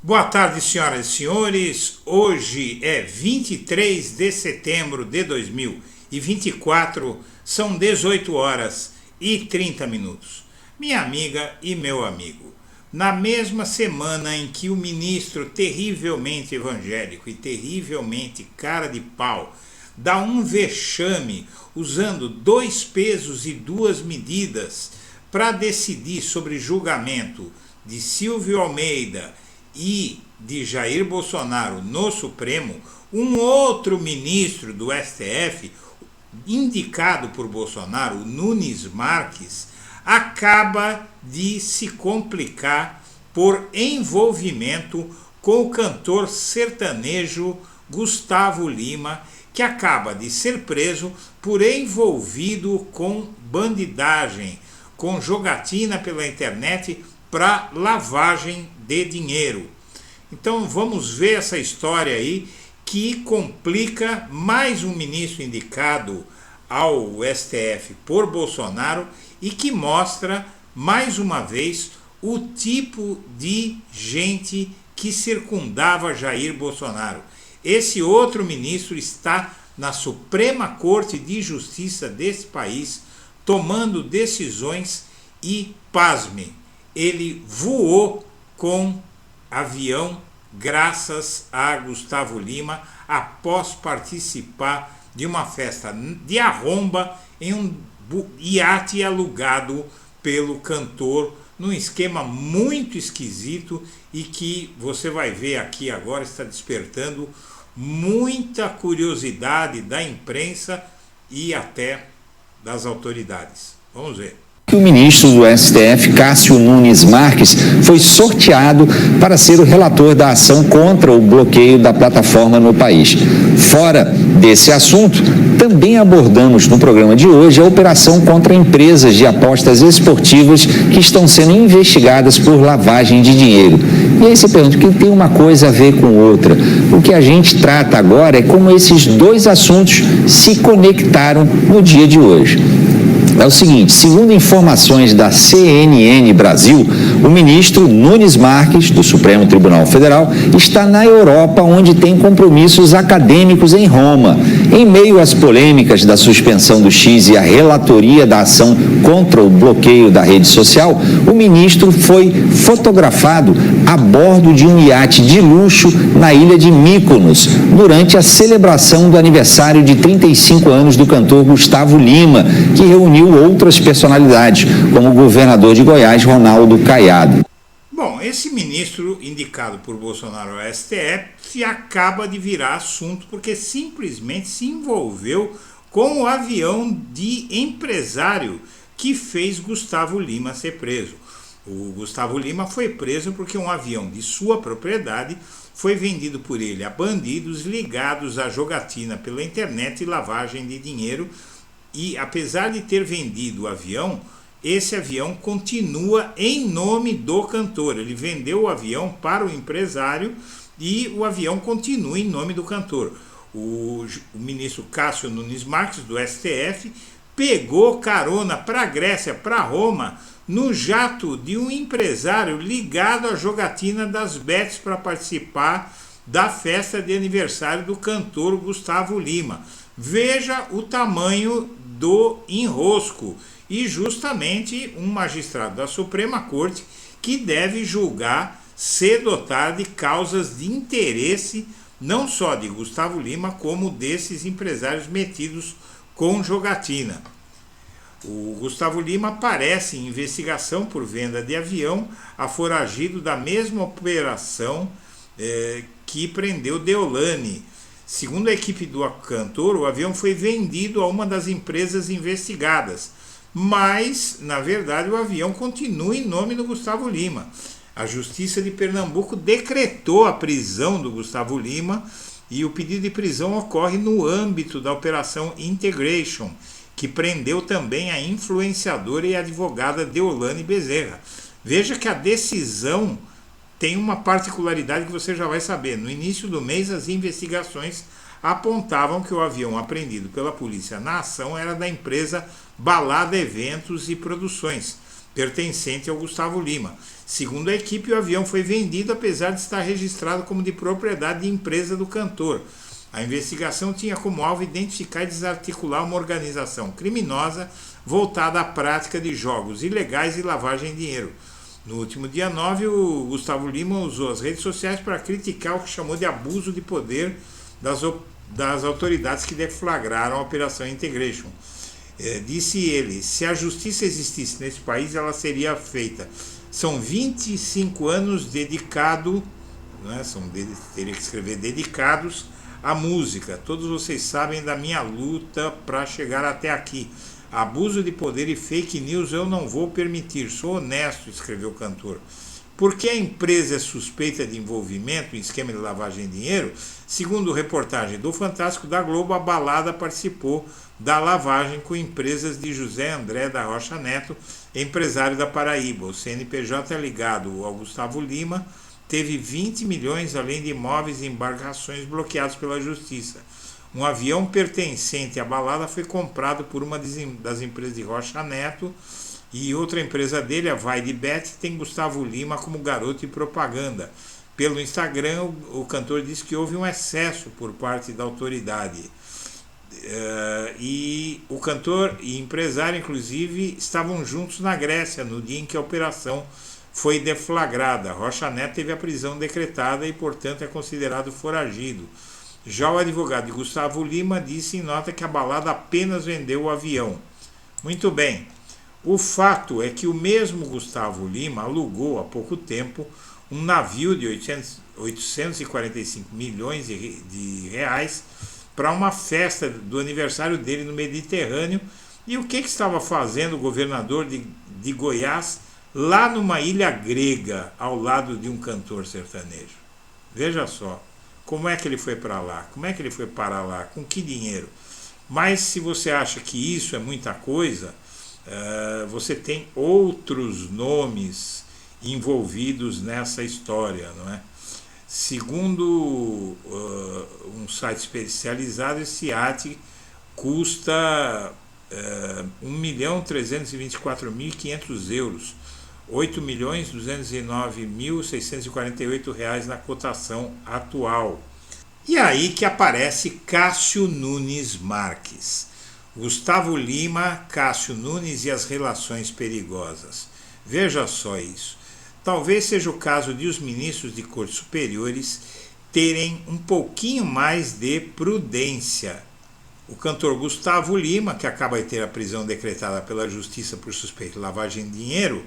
Boa tarde, senhoras e senhores. Hoje é 23 de setembro de 2024, são 18 horas e 30 minutos. Minha amiga e meu amigo, na mesma semana em que o ministro terrivelmente evangélico e terrivelmente cara de pau dá um vexame usando 2 pesos e 2 medidas para decidir sobre julgamento de Silvio Almeida e de Jair Bolsonaro no Supremo, um outro ministro do STF, indicado por Bolsonaro, Nunes Marques, acaba de se complicar por envolvimento com o cantor sertanejo Gustavo Lima, que acaba de ser preso por envolvido com bandidagem, com jogatina pela internet para lavagem de dinheiro. Então vamos ver essa história aí que complica mais um ministro indicado ao STF por Bolsonaro e que mostra mais uma vez o tipo de gente que circundava Jair Bolsonaro. Esse outro ministro está na Suprema Corte de Justiça desse país tomando decisões e, pasme, ele voou com avião graças a Gustavo Lima após participar de uma festa de arromba em um iate alugado pelo cantor, num esquema muito esquisito e que você vai ver aqui agora está despertando muita curiosidade da imprensa e até das autoridades. Vamos ver. O ministro do STF, Cássio Nunes Marques, foi sorteado para ser o relator da ação contra o bloqueio da plataforma no país. Fora desse assunto, também abordamos no programa de hoje a operação contra empresas de apostas esportivas que estão sendo investigadas por lavagem de dinheiro. E aí você pergunta, que tem uma coisa a ver com outra? O que a gente trata agora é como esses dois assuntos se conectaram no dia de hoje. É o seguinte, segundo informações da CNN Brasil, o ministro Nunes Marques, do Supremo Tribunal Federal, está na Europa, onde tem compromissos acadêmicos em Roma. Em meio às polêmicas da suspensão do X e a relatoria da ação contra o bloqueio da rede social, o ministro foi fotografado a bordo de um iate de luxo na ilha de Mykonos, durante a celebração do aniversário de 35 anos do cantor Gustavo Lima, que reuniu outras personalidades, como o governador de Goiás, Ronaldo Caiado. Bom, esse ministro indicado por Bolsonaro ao STF acaba de virar assunto porque simplesmente se envolveu com o avião de empresário que fez Gustavo Lima ser preso. O Gustavo Lima foi preso porque um avião de sua propriedade foi vendido por ele a bandidos ligados à jogatina pela internet e lavagem de dinheiro. E apesar de ter vendido o avião, esse avião continua em nome do cantor. Ele vendeu o avião para o empresário e o avião continua em nome do cantor. O ministro Cássio Nunes Marques, do STF, pegou carona para a Grécia, para Roma, no jato de um empresário ligado à jogatina das bets para participar da festa de aniversário do cantor Gustavo Lima. Veja o tamanho do enrosco e justamente um magistrado da Suprema Corte que deve julgar cedo ou tarde causas de interesse não só de Gustavo Lima como desses empresários metidos com jogatina. O Gustavo Lima aparece em investigação por venda de avião a foragido da mesma operação que prendeu Deolane. Segundo a equipe do cantor, o avião foi vendido a uma das empresas investigadas, mas, na verdade, o avião continua em nome do Gustavo Lima. A Justiça de Pernambuco decretou a prisão do Gustavo Lima e o pedido de prisão ocorre no âmbito da Operação Integration, que prendeu também a influenciadora e advogada Deolane Bezerra. Veja que a decisão tem uma particularidade que você já vai saber. No início do mês, as investigações apontavam que o avião apreendido pela polícia na ação era da empresa Balada Eventos e Produções. pertencente ao Gustavo Lima. Segundo a equipe, o avião foi vendido apesar de estar registrado como de propriedade de empresa do cantor. A investigação tinha como alvo identificar e desarticular uma organização criminosa voltada à prática de jogos ilegais e lavagem de dinheiro. No último dia 9, o Gustavo Lima usou as redes sociais para criticar o que chamou de abuso de poder das autoridades que deflagraram a Operação Integration. Disse ele, se a justiça existisse nesse país, ela seria feita. São 25 anos dedicado, né, teria que escrever dedicados à música. Todos vocês sabem da minha luta para chegar até aqui. Abuso de poder e fake news eu não vou permitir. Sou honesto, escreveu o cantor. Porque a empresa é suspeita de envolvimento em esquema de lavagem de dinheiro, segundo reportagem do Fantástico da Globo, a balada participou da lavagem com empresas de José André da Rocha Neto, empresário da Paraíba. O CNPJ ligado ao Gustavo Lima teve 20 milhões, além de imóveis e embarcações bloqueados pela justiça. Um avião pertencente à balada foi comprado por uma das empresas de Rocha Neto, e outra empresa dele, a Vai de Bet, tem Gustavo Lima como garoto de propaganda. Pelo Instagram, o cantor disse que houve um excesso por parte da autoridade. E o cantor e empresário, inclusive, estavam juntos na Grécia no dia em que a operação foi deflagrada. Rocha Neto teve a prisão decretada e, portanto, é considerado foragido. Já o advogado de Gustavo Lima disse em nota que a balada apenas vendeu o avião. Muito bem. O fato é que o mesmo Gustavo Lima alugou há pouco tempo um navio de 845 milhões de reais para uma festa do aniversário dele no Mediterrâneo. E o que estava fazendo o governador de Goiás lá numa ilha grega, ao lado de um cantor sertanejo? Veja só, como é que ele foi para lá? Como é que ele foi parar lá? Com que dinheiro? Mas se você acha que isso é muita coisa, você tem outros nomes envolvidos nessa história, não é? Segundo um site especializado, esse iate custa 1.324.500 euros, R$8.209.648 na cotação atual. E aí que aparece Cássio Nunes Marques. Gustavo Lima, Cássio Nunes e as relações perigosas. Veja só isso. Talvez seja o caso de os ministros de cortes superiores terem um pouquinho mais de prudência. O cantor Gustavo Lima, que acaba de ter a prisão decretada pela justiça por suspeita de lavagem de dinheiro,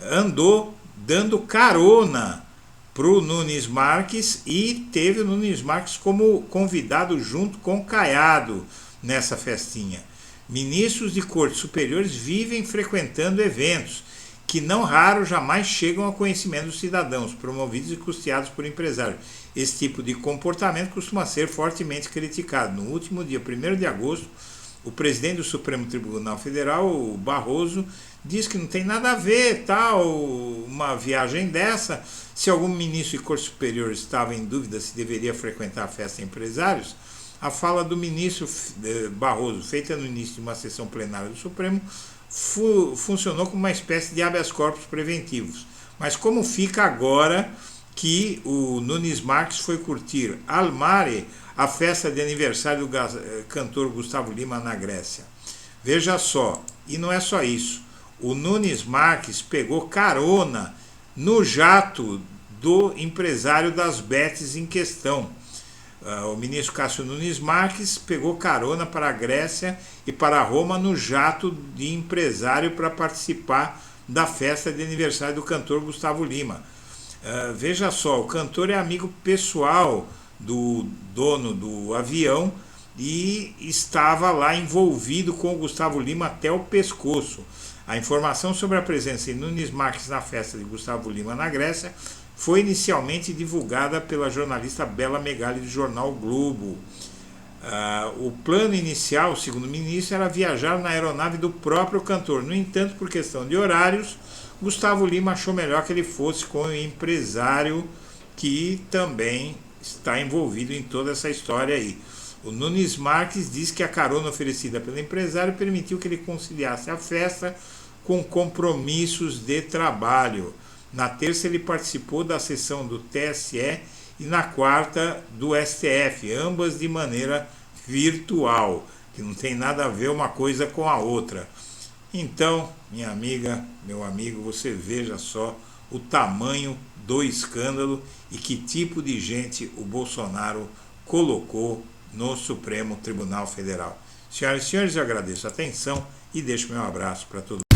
andou dando carona para o Nunes Marques e teve o Nunes Marques como convidado junto com Caiado nessa festinha. Ministros de cortes superiores vivem frequentando eventos que não raro jamais chegam ao conhecimento dos cidadãos, promovidos e custeados por empresários. Esse tipo de comportamento costuma ser fortemente criticado. No último dia 1º de agosto, o presidente do Supremo Tribunal Federal, o Barroso, diz que não tem nada a ver uma viagem dessa. Se algum ministro de corte superior estava em dúvida se deveria frequentar a festa de empresários, a fala do ministro Barroso, feita no início de uma sessão plenária do Supremo, funcionou como uma espécie de habeas corpus preventivos. Mas como fica agora que o Nunes Marques foi curtir al mare, a festa de aniversário do cantor Gustavo Lima na Grécia? Veja só, e não é só isso. O Nunes Marques pegou carona no jato do empresário das bets em questão. O ministro Cássio Nunes Marques pegou carona para a Grécia e para Roma no jato de empresário para participar da festa de aniversário do cantor Gustavo Lima. Veja só, o cantor é amigo pessoal do dono do avião e estava lá envolvido com o Gustavo Lima até o pescoço. A informação sobre a presença de Nunes Marques na festa de Gustavo Lima na Grécia foi inicialmente divulgada pela jornalista Bela Megali do jornal o Globo. O plano inicial, segundo o ministro, era viajar na aeronave do próprio cantor. No entanto, por questão de horários, Gustavo Lima achou melhor que ele fosse com o empresário que também está envolvido em toda essa história aí. O Nunes Marques diz que a carona oferecida pelo empresário permitiu que ele conciliasse a festa com compromissos de trabalho. Na terça ele participou da sessão do TSE e na quarta do STF, ambas de maneira virtual, que não tem nada a ver uma coisa com a outra. Então, minha amiga, meu amigo, você veja só o tamanho do escândalo e que tipo de gente o Bolsonaro colocou no Supremo Tribunal Federal. Senhoras e senhores, eu agradeço a atenção e deixo meu abraço para todos.